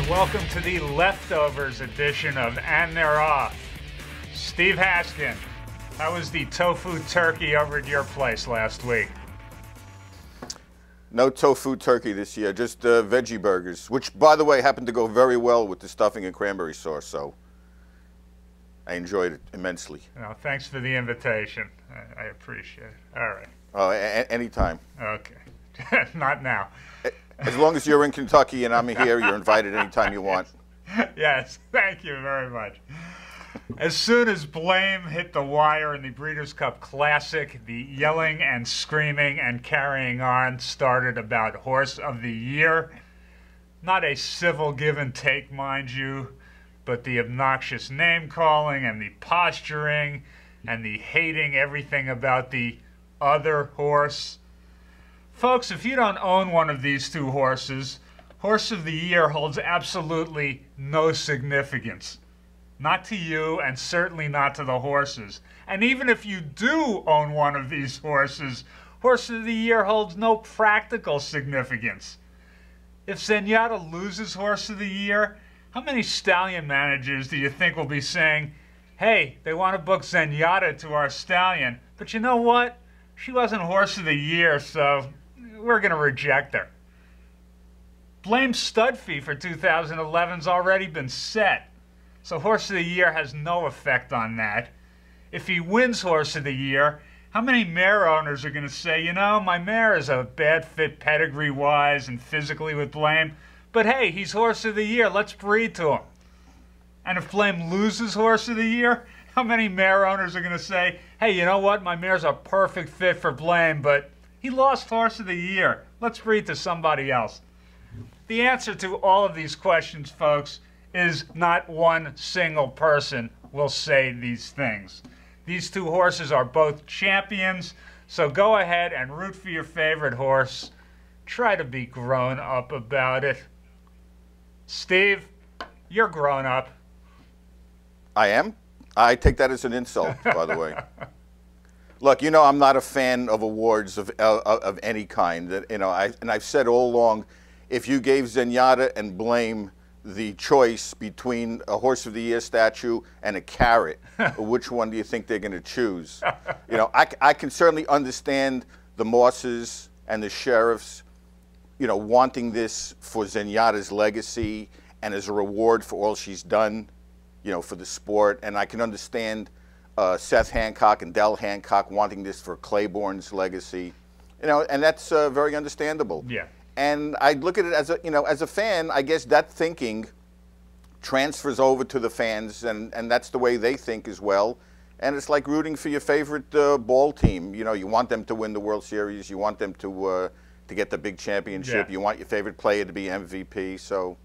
welcome to the Leftovers edition of And They're Off. Steve Haskin, how was the tofu turkey over at your place last week? No tofu turkey this year, just veggie burgers, which, by the way, happened to go very well with the stuffing and cranberry sauce, so I enjoyed it immensely. No, thanks for the invitation. I appreciate it. All right. Oh, anytime. Okay. Not now. As long as you're in Kentucky and I'm here, you're invited anytime you want. Yes, thank you very much. As soon as Blame hit the wire in the Breeders' Cup Classic, the yelling and screaming and carrying on started about Horse of the Year. Not a civil give and take, mind you, but the obnoxious name-calling and the posturing and the hating everything about the other horse. Folks, if you don't own one of these two horses, Horse of the Year holds absolutely no significance. Not to you, and certainly not to the horses. And even if you do own one of these horses, Horse of the Year holds no practical significance. If Zenyatta loses Horse of the Year, how many stallion managers do you think will be saying, hey, they want to book Zenyatta to our stallion, but you know what? She wasn't Horse of the Year, so we're going to reject her. Blame's stud fee for 2011's already been set, so Horse of the Year has no effect on that. If he wins Horse of the Year, how many mare owners are going to say, you know, my mare is a bad fit pedigree-wise and physically with Blame, but hey, he's Horse of the Year, let's breed to him. And if Blame loses Horse of the Year, how many mare owners are going to say, hey, you know what, my mare's a perfect fit for Blame, but he lost Horse of the Year. Let's breed to somebody else. The answer to all of these questions, folks, is not one single person will say these things. These two horses are both champions, so go ahead and root for your favorite horse. Try to be grown up about it. Steve, you're grown up. I am? I take that as an insult, by the way. Look, you know, I'm not a fan of awards of any kind. You know, and I've said all along, if you gave Zenyatta and Blame the choice between a Horse of the Year statue and a carrot, which one do you think they're going to choose? You know, I can certainly understand the Mosses and the Sheriffs, you know, wanting this for Zenyatta's legacy and as a reward for all she's done, you know, for the sport. And I can understand Seth Hancock and Del Hancock wanting this for Claiborne's legacy, you know, and that's very understandable. Yeah. And I look at it as a, you know, as a fan, I guess that thinking transfers over to the fans, and that's the way they think as well. And it's like rooting for your favorite ball team. You know, you want them to win the World Series, you want them to get the big championship, you want your favorite player to be MVP. So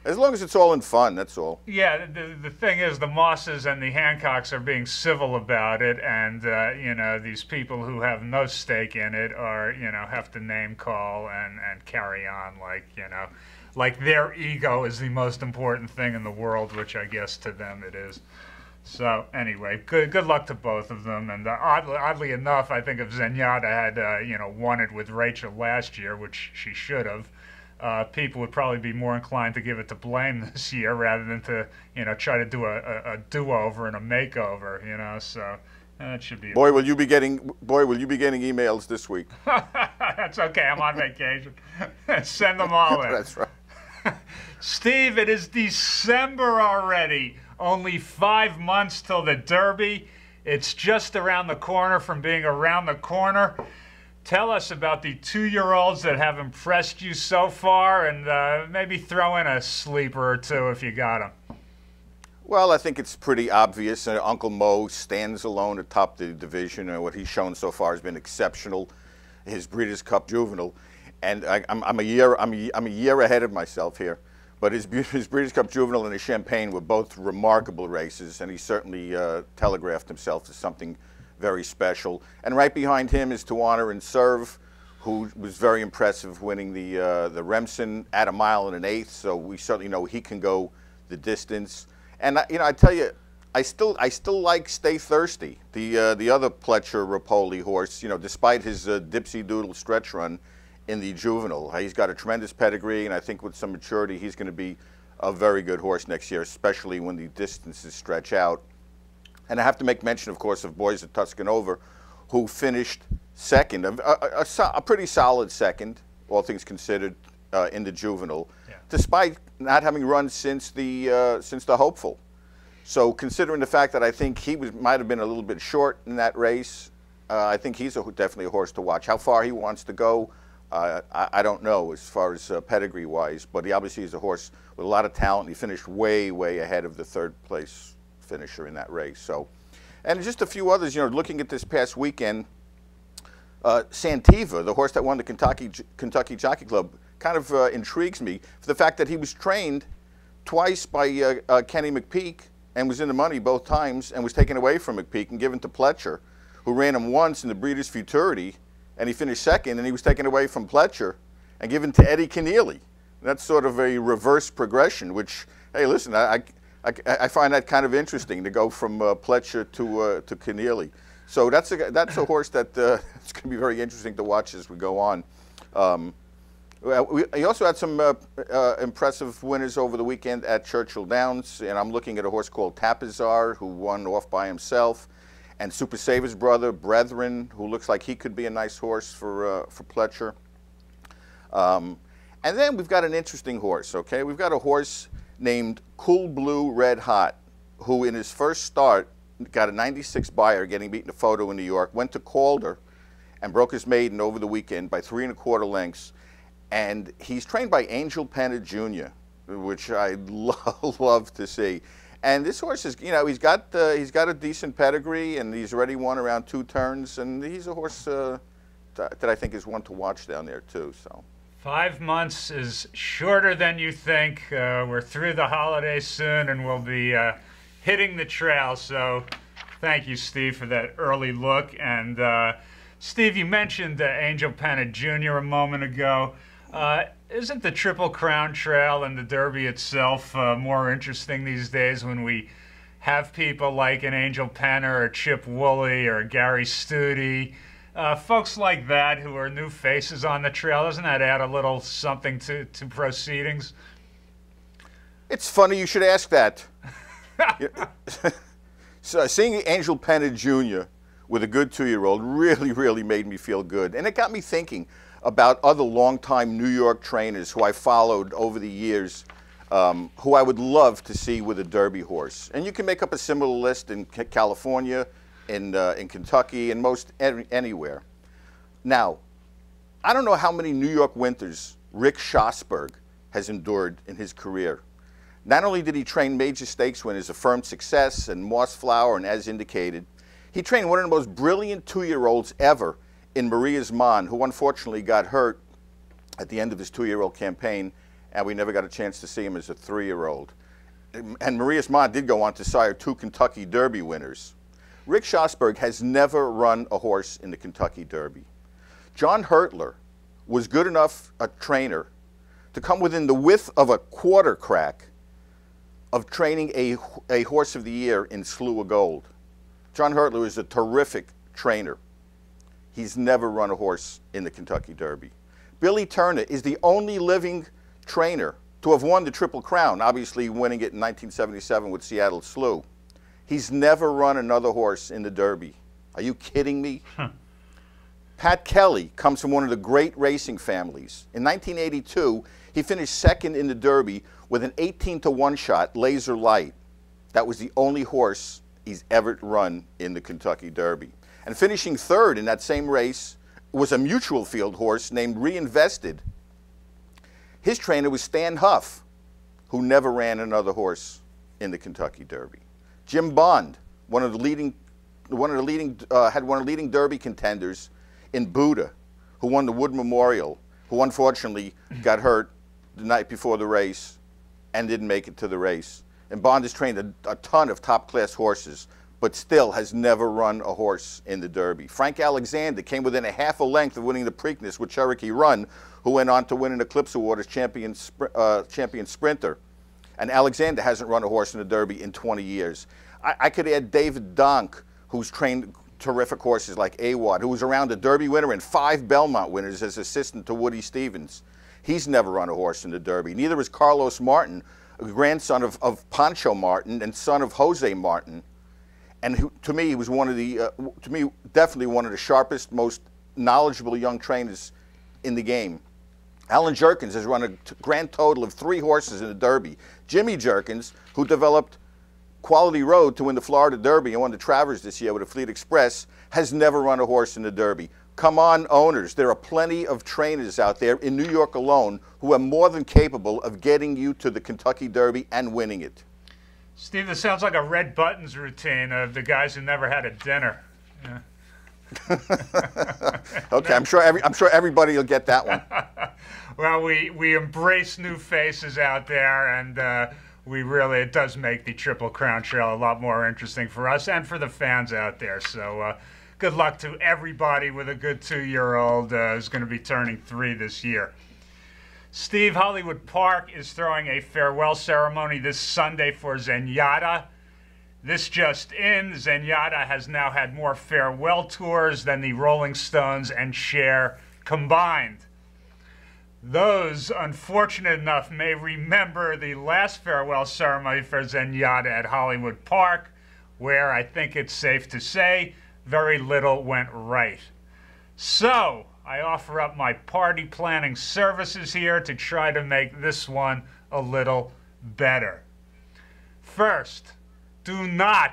as long as it's all in fun, that's all. Yeah, the thing is, the Mosses and the Hancocks are being civil about it, and, you know, these people who have no stake in it are, you know, have to name call and carry on like, you know, like their ego is the most important thing in the world, which I guess to them it is. So, anyway, good luck to both of them, and oddly enough, I think if Zenyatta had, you know, won it with Rachel last year, which she should have, people would probably be more inclined to give it to Blame this year rather than to, you know, try to do a do-over and a makeover, you know. So that should be. Boy, will you be getting emails this week? That's okay. I'm on vacation. Send them all in. That's right. Steve, it is December already. Only 5 months till the Derby. It's just around the corner from being around the corner. Tell us about the 2-year-olds that have impressed you so far, and maybe throw in a sleeper or two if you got them. Well, I think it's pretty obvious. Uncle Mo stands alone atop the division, and what he's shown so far has been exceptional. His Breeders' Cup Juvenile, and I'm a year ahead of myself here. But his Breeders' Cup Juvenile and his Champagne were both remarkable races, and he certainly telegraphed himself as something very special. And right behind him is To Honor and Serve, who was very impressive, winning the Remsen at 1 1/8. So we certainly know he can go the distance. And you know, I tell you, I still like Stay Thirsty, the other Pletcher Rapoli horse. You know, despite his dipsy doodle stretch run in the juvenile, he's got a tremendous pedigree, and I think with some maturity, he's going to be a very good horse next year, especially when the distances stretch out. And I have to make mention, of course, of Boys at Tuscanova, who finished second, a pretty solid second, all things considered, in the juvenile, despite not having run since the Hopeful. So considering the fact that I think he might have been a little bit short in that race, I think he's definitely a horse to watch. How far he wants to go, I don't know as far as pedigree-wise, but he obviously is a horse with a lot of talent. He finished way, way ahead of the third-place finisher in that race. So, and just a few others, looking at this past weekend, Santiva, the horse that won the Kentucky Jockey Club, kind of intrigues me for the fact that he was trained twice by Kenny McPeak and was in the money both times and was taken away from McPeak and given to Pletcher, who ran him once in the Breeders' Futurity, and he finished second, and he was taken away from Pletcher and given to Eddie Keneally. That's sort of a reverse progression, which, hey, listen, I find that kind of interesting to go from Pletcher to Keneally. So that's a horse that it's going to be very interesting to watch as we go on. He also had some impressive winners over the weekend at Churchill Downs, and I'm looking at a horse called Tapizar, who won off by himself, and Super Saver's brother, Brethren, who looks like he could be a nice horse for Pletcher. And then we've got an interesting horse, okay? We've got a horse named Cool Blue Red Hot, who in his first start got a 96 buyer getting beaten a photo in New York, went to Calder and broke his maiden over the weekend by 3 1/4 lengths. And he's trained by Angel Pena Jr., which I love to see. And this horse is, he's got a decent pedigree, and he's already won around 2 turns, and he's a horse that I think is one to watch down there too. So. 5 months is shorter than you think. We're through the holidays soon, and we'll be hitting the trail. So thank you, Steve, for that early look. And Steve, you mentioned Angel Pena Jr. a moment ago. Isn't the Triple Crown Trail and the Derby itself more interesting these days when we have people like an Angel Pena or Chip Woolley or Gary Studi? Folks like that who are new faces on the trail, doesn't that add a little something to proceedings? It's funny you should ask that. So seeing Angel Pena Jr. with a good 2-year-old really, really made me feel good. And it got me thinking about other longtime New York trainers who I followed over the years, who I would love to see with a Derby horse. And you can make up a similar list in California, in Kentucky, and most anywhere. Now, I don't know how many New York winters Rick Schosberg has endured in his career. Not only did he train major stakes winners, Affirmed Success and Mossflower and As Indicated, he trained one of the most brilliant 2-year-olds ever in Maria's Mon, who unfortunately got hurt at the end of his 2-year-old campaign, and we never got a chance to see him as a 3-year-old. And Maria's Mon did go on to sire 2 Kentucky Derby winners. Rick Schosberg has never run a horse in the Kentucky Derby. John Hurtler was good enough a trainer to come within the width of a quarter crack of training a horse of the year in Slew of Gold. John Hurtler is a terrific trainer. He's never run a horse in the Kentucky Derby. Billy Turner is the only living trainer to have won the Triple Crown, obviously winning it in 1977 with Seattle Slew. He's never run another horse in the Derby. Are you kidding me? Pat Kelly comes from one of the great racing families. In 1982, he finished second in the Derby with an 18-to-1 shot, Laser Light. That was the only horse he's ever run in the Kentucky Derby. And finishing third in that same race was a mutual field horse named Reinvested. His trainer was Stan Huff, who never ran another horse in the Kentucky Derby. Jim Bond, had one of the leading Derby contenders in Buda, who won the Wood Memorial, who unfortunately got hurt the night before the race and didn't make it to the race. And Bond has trained a ton of top-class horses, but still has never run a horse in the Derby. Frank Alexander came within a half a length of winning the Preakness with Cherokee Run, who went on to win an Eclipse Award as champion sprinter. And Alexander hasn't run a horse in the Derby in 20 years. I could add David Donk, who's trained terrific horses like Awad, who was around a Derby winner and 5 Belmont winners as assistant to Woody Stevens. He's never run a horse in the Derby. Neither is Carlos Martin, a grandson of Pancho Martin and son of Jose Martin. And who, to me, he was one of the, definitely one of the sharpest, most knowledgeable young trainers in the game. Alan Jerkins has run a grand total of 3 horses in the Derby. Jimmy Jerkins, who developed Quality Road to win the Florida Derby and won the Travers this year with a Fleet Express, has never run a horse in the Derby. Come on, owners. There are plenty of trainers out there in New York alone who are more than capable of getting you to the Kentucky Derby and winning it. Steve, this sounds like a Red Buttons routine of the guys who never had a dinner. Yeah. Okay, I'm sure everybody will get that one. Well, we embrace new faces out there, and we really, it does make the Triple Crown Trail a lot more interesting for us and for the fans out there. So good luck to everybody with a good 2-year-old who's going to be turning 3 this year. Steve, Hollywood Park is throwing a farewell ceremony this Sunday for Zenyatta. This just in, Zenyatta has now had more farewell tours than the Rolling Stones and Cher combined. Those unfortunate enough may remember the last farewell ceremony for Zenyatta at Hollywood Park, where I think it's safe to say very little went right. So, I offer up my party planning services here to try to make this one a little better. First, do not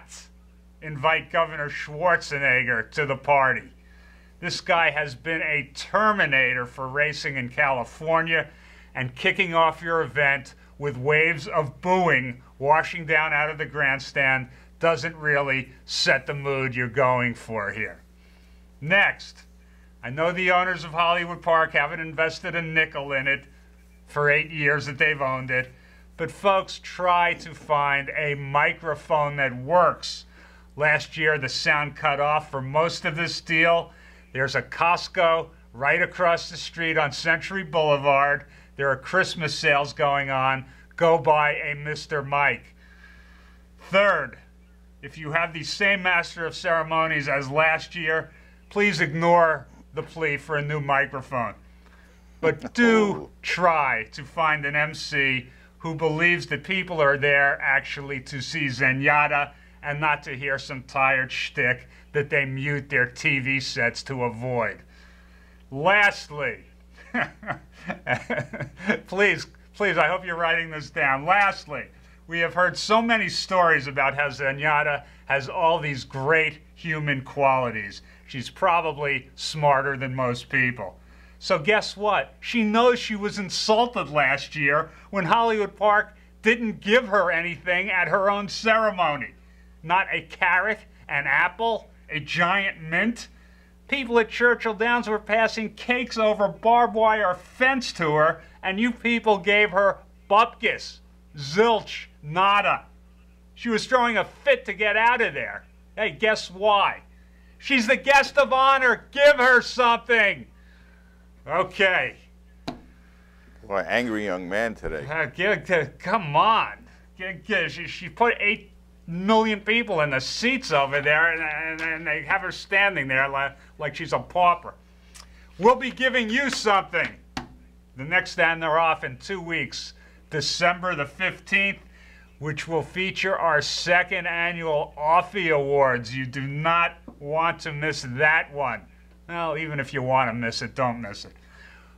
invite Governor Schwarzenegger to the party. This guy has been a terminator for racing in California, and kicking off your event with waves of booing washing down out of the grandstand doesn't really set the mood you're going for here. Next, I know the owners of Hollywood Park haven't invested a nickel in it for 8 years that they've owned it, but folks, try to find a microphone that works. Last year, the sound cut off for most of this deal. There's a Costco right across the street on Century Boulevard. There are Christmas sales going on. Go buy a Mr. Mike. Third, if you have the same master of ceremonies as last year, please ignore the plea for a new microphone. But do try to find an MC who believes that people are there actually to see Zenyatta and not to hear some tired shtick that they mute their TV sets to avoid. Lastly, please, I hope you're writing this down. Lastly, we have heard so many stories about how Zenyatta has all these great human qualities. She's probably smarter than most people. So guess what? She knows she was insulted last year when Hollywood Park didn't give her anything at her own ceremony. Not a carrot, an apple, a giant mint. People at Churchill Downs were passing cakes over barbed wire fence to her, and you people gave her bupkis, zilch, nada. She was throwing a fit to get out of there. Hey, guess why? She's the guest of honor. Give her something. Okay. Boy, angry young man today. Come on. She put 8 million people in the seats over there, and they have her standing there like she's a pauper. We'll be giving you something. The next stand they're off in 2 weeks, December the 15th, which will feature our second annual Offie Awards. You do not want to miss that one. Well, even if you want to miss it, don't miss it.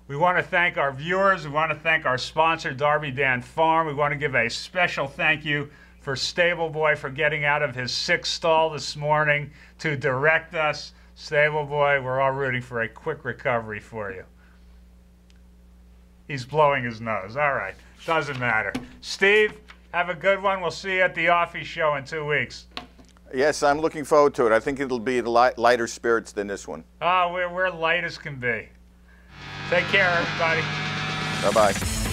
We want to thank our viewers. We want to thank our sponsor, Darby Dan Farm. We want to give a special thank you for Stable Boy for getting out of his 6th stall this morning to direct us. Stable Boy, we're all rooting for a quick recovery for you. He's blowing his nose. All right. Doesn't matter. Steve, have a good one. We'll see you at the Offie show in 2 weeks. Yes, I'm looking forward to it. I think it'll be lighter spirits than this one. Oh, we're light as can be. Take care, everybody. Bye-bye.